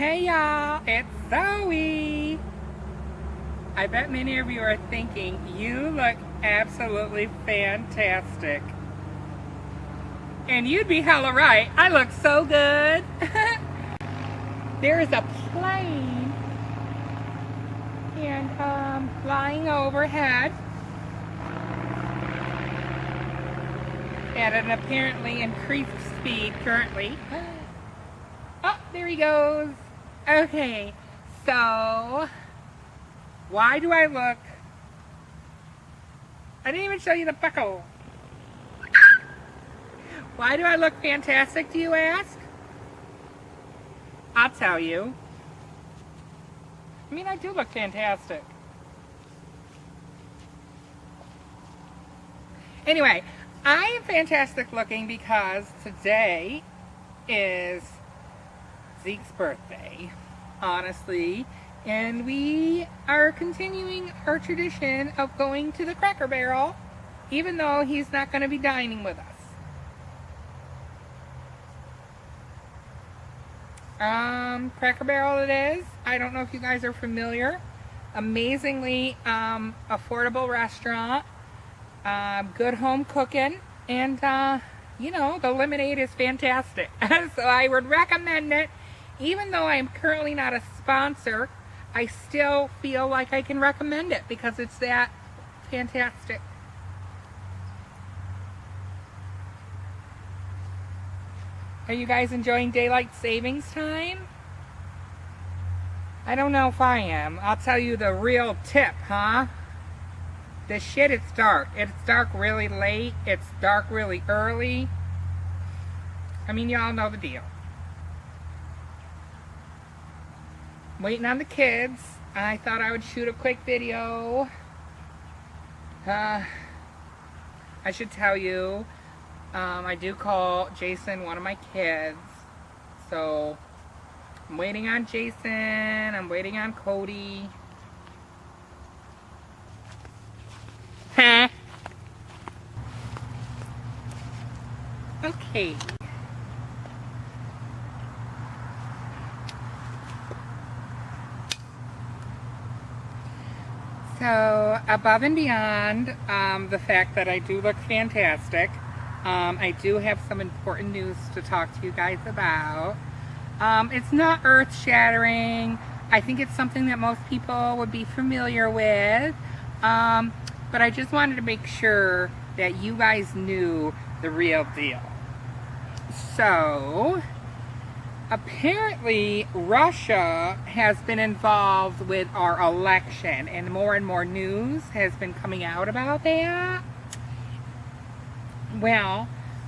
Hey y'all, it's Zoey. I bet many of you are thinking, you look absolutely fantastic. And you'd be hella right. I look so good. There is a plane and flying overhead at an apparently increased speed currently. Oh, there he goes. Okay, so why do I look? I didn't even show you the buckle. Why do I look fantastic, do you ask? I'll tell you. I mean, I do look fantastic. Anyway, I am fantastic looking because today is Zeke's birthday, honestly, and we are continuing our tradition of going to the Cracker Barrel, even though he's not going to be dining with us. Cracker Barrel it is. I don't know if you guys are familiar. Amazingly affordable restaurant, good home cooking, and you know, the lemonade is fantastic. So I would recommend it. Even though I'm currently not a sponsor, I still feel like I can recommend it because it's that fantastic. Are you guys enjoying daylight savings time? I don't know if I am. I'll tell you the real tip, huh? The shit, it's dark. It's dark really late. It's dark really early. I mean, y'all know the deal. Waiting on the kids. I thought I would shoot a quick video. I should tell you, I do call Jason one of my kids. So, I'm waiting on Jason. I'm waiting on Cody. Huh? Okay. So, above and beyond the fact that I do look fantastic, I do have some important news to talk to you guys about. It's not earth-shattering. I think it's something that most people would be familiar with. But I just wanted to make sure that you guys knew the real deal. So, apparently Russia has been involved with our election, and more news has been coming out about that. Well,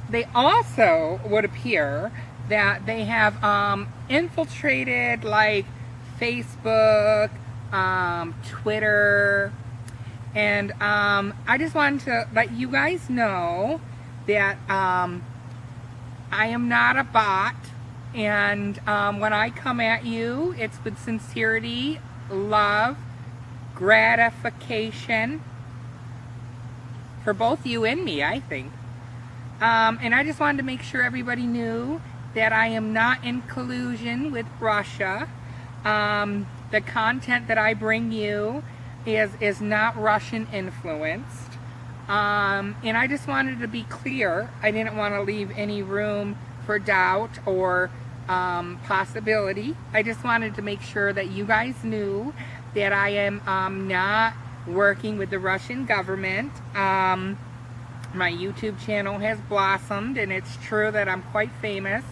they also would appear that they have infiltrated like Facebook, Twitter, and I just wanted to let you guys know that I am not a bot, and when I come at you, it's with sincerity, love, gratification for both you and me, I think. And I just wanted to make sure everybody knew that I am not in collusion with Russia. The content that I bring you is not Russian influenced. And I just wanted to be clear. I didn't want to leave any room for doubt or possibility. I just wanted to make sure that you guys knew that I am not working with the Russian government. My YouTube channel has blossomed, and it's true that I'm quite famous.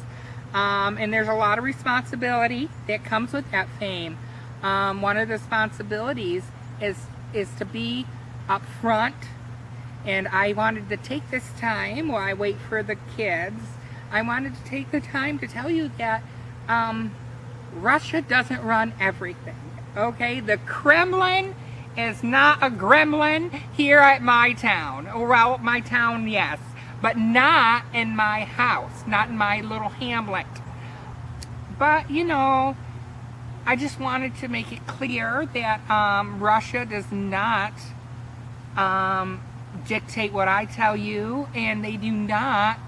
And there's a lot of responsibility that comes with that fame. One of the responsibilities is to be upfront, and I wanted to take this time while I wait for the kids. I wanted to take the time to tell you that Russia doesn't run everything. Okay, the Kremlin is not a gremlin here at my town. Well, my town, yes, but not in my house, not in my little hamlet. But, you know, I just wanted to make it clear that Russia does not dictate what I tell you, and they do not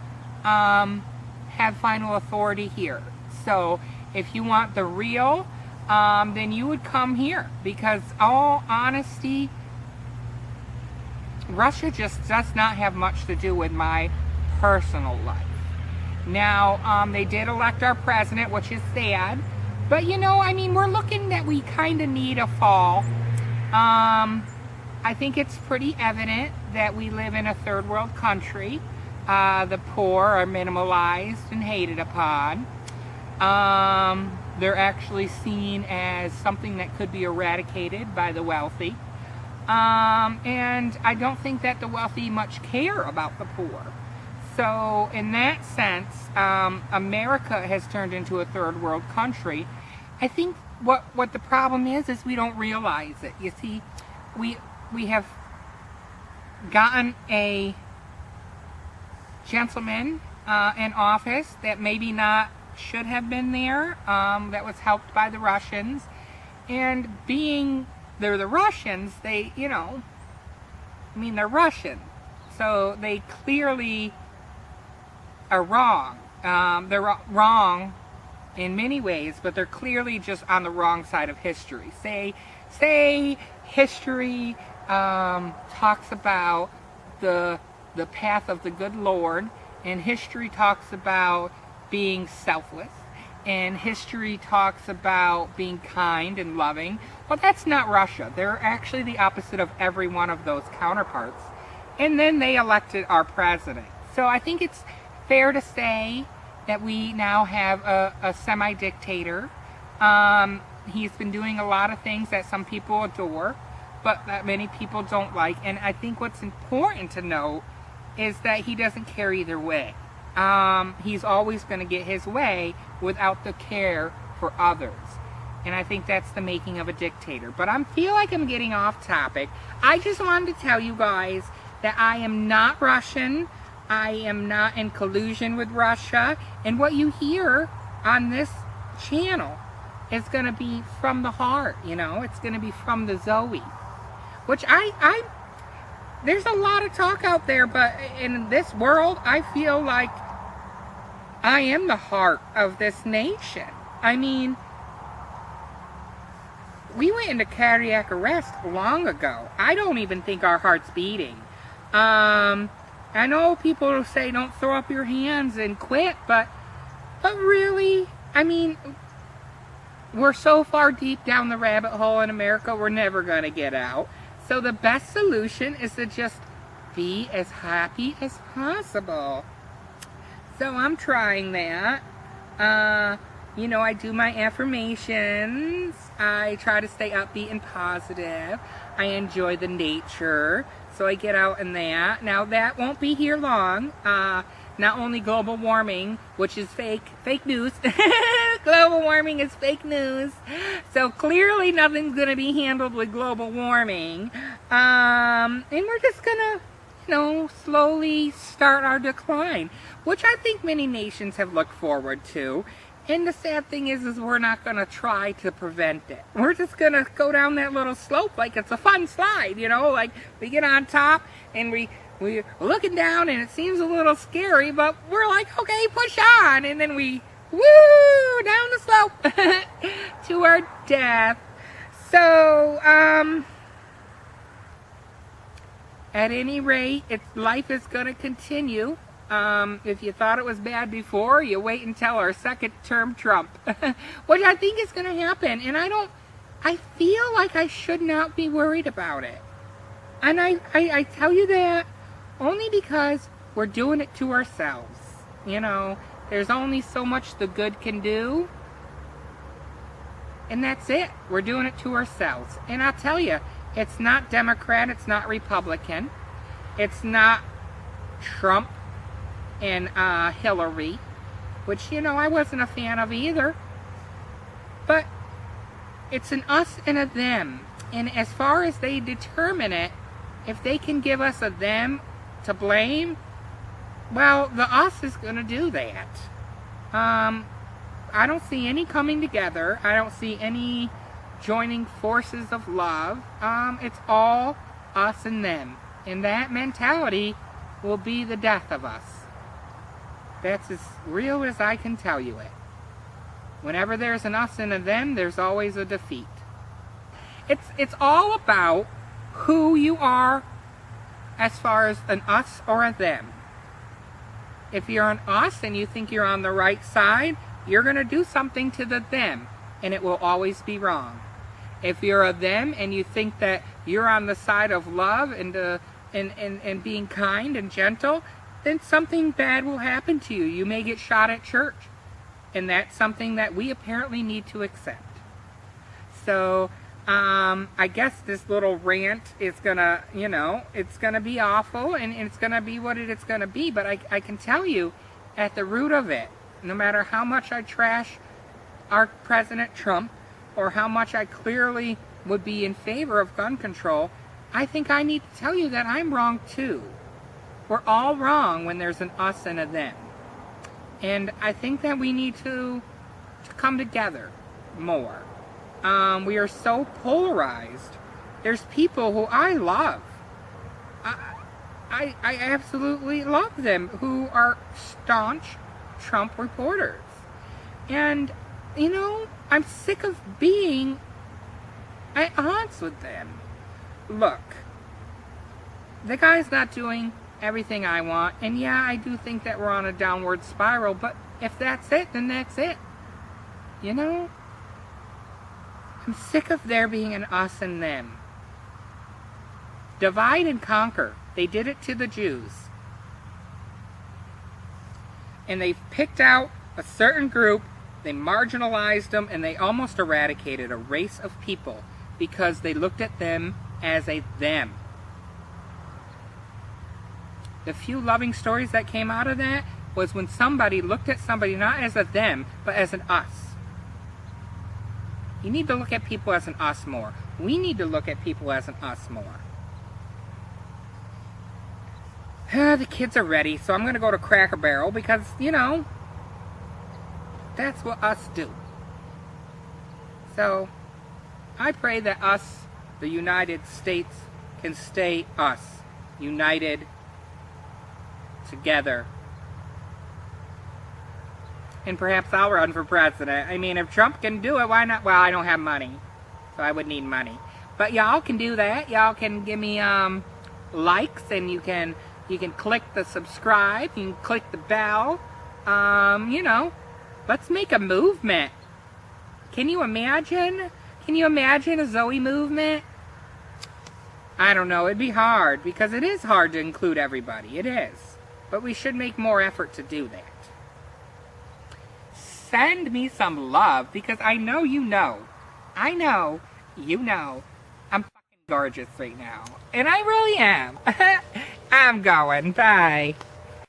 have final authority here. So if you want the real, then you would come here. Because all honesty, Russia just does not have much to do with my personal life. Now, they did elect our president, which is sad. But, you know, I mean, we're looking that we kind of need a fall. I think it's pretty evident that we live in a third world country. The poor are minimalized and hated upon. They're actually seen as something that could be eradicated by the wealthy. And I don't think that the wealthy much care about the poor. So in that sense, America has turned into a third world country. I think what the problem is we don't realize it. You see, we have gotten a gentleman in office that maybe not should have been there, that was helped by the Russians. And being they're the Russians, they, you know, I mean, they're Russian. So they clearly are wrong. They're wrong in many ways, but they're clearly just on the wrong side of history. Say history talks about the path of the good Lord, and history talks about being selfless, and history talks about being kind and loving. Well, that's not Russia. They're actually the opposite of every one of those counterparts. And then they elected our president. So I think it's fair to say that we now have a semi-dictator. He's been doing a lot of things that some people adore, but that many people don't like. And I think what's important to note is that he doesn't care either way. He's always going to get his way without the care for others. And I think that's the making of a dictator. But I feel like I'm getting off topic. I just wanted to tell you guys that I am not Russian. I am not in collusion with Russia. And what you hear on this channel is going to be from the heart, you know. It's going to be from the Zoey. Which there's a lot of talk out there, but in this world, I feel like I am the heart of this nation. I mean, we went into cardiac arrest long ago. I don't even think our heart's beating. I know people say don't throw up your hands and quit, but really, I mean, we're so far deep down the rabbit hole in America, we're never going to get out. So the best solution is to just be as happy as possible. So I'm trying that. You know, I do my affirmations. I try to stay upbeat and positive. I enjoy the nature, so I get out in that. Now that won't be here long. Not only global warming, which is fake news. Global warming is fake news. So clearly nothing's going to be handled with global warming. And we're just going to, you know, slowly start our decline, which I think many nations have looked forward to. And the sad thing is we're not going to try to prevent it. We're just going to go down that little slope like it's a fun slide, you know, like we get on top and we're looking down and it seems a little scary, but we're like, okay, push on. And then we, woo, down the slope to our death. So, at any rate, life is going to continue. If you thought it was bad before, you wait until our second term Trump, which I think is going to happen. And I feel like I should not be worried about it. And I tell you that only because we're doing it to ourselves. You know, there's only so much the good can do. And that's it. We're doing it to ourselves. And I'll tell you, it's not Democrat, it's not Republican, it's not Trump and Hillary, which, you know, I wasn't a fan of either. But it's an us and a them. And as far as they determine it, if they can give us a them to blame, well, the us is going to do that. I don't see any coming together. I don't see any joining forces of love. It's all us and them. And that mentality will be the death of us. That's as real as I can tell you it. Whenever there's an us and a them, there's always a defeat. It's all about who you are as far as an us or a them. If you're an us and you think you're on the right side, you're going to do something to the them, and it will always be wrong. If you're a them and you think that you're on the side of love and being kind and gentle, then something bad will happen to you. You may get shot at church. And that's something that we apparently need to accept. So, I guess this little rant is gonna, it's gonna be awful, and it's gonna be what it's gonna be. But I can tell you, at the root of it, no matter how much I trash our President Trump, or how much I clearly would be in favor of gun control, I think I need to tell you that I'm wrong too. We're all wrong when there's an us and a them. And I think that we need to come together more. We are so polarized. There's people who I love. I absolutely love them, who are staunch Trump reporters. And, I'm sick of being at odds with them. Look, the guy's not doing everything I want, and yeah, I do think that we're on a downward spiral, but if that's it, then that's it. I'm sick of there being an us and them. Divide and conquer. They did it to the Jews. And they picked out a certain group, they marginalized them, and they almost eradicated a race of people because they looked at them as a them. The few loving stories that came out of that was when somebody looked at somebody not as a them, but as an us. You need to look at people as an us more. We need to look at people as an us more. The kids are ready, so I'm going to go to Cracker Barrel because, that's what us do. So, I pray that us, the United States, can stay us, united, together. And perhaps I'll run for president. I mean, if Trump can do it, why not? Well, I don't have money, so I would need money. But y'all can do that. Y'all can give me likes, and you can click the subscribe. You can click the bell. Let's make a movement. Can you imagine? Can you imagine a Zoey movement? I don't know. It'd be hard because it is hard to include everybody. It is. But we should make more effort to do that. Send me some love because I know you know. I know you know. I'm fucking gorgeous right now. And I really am. I'm going. Bye.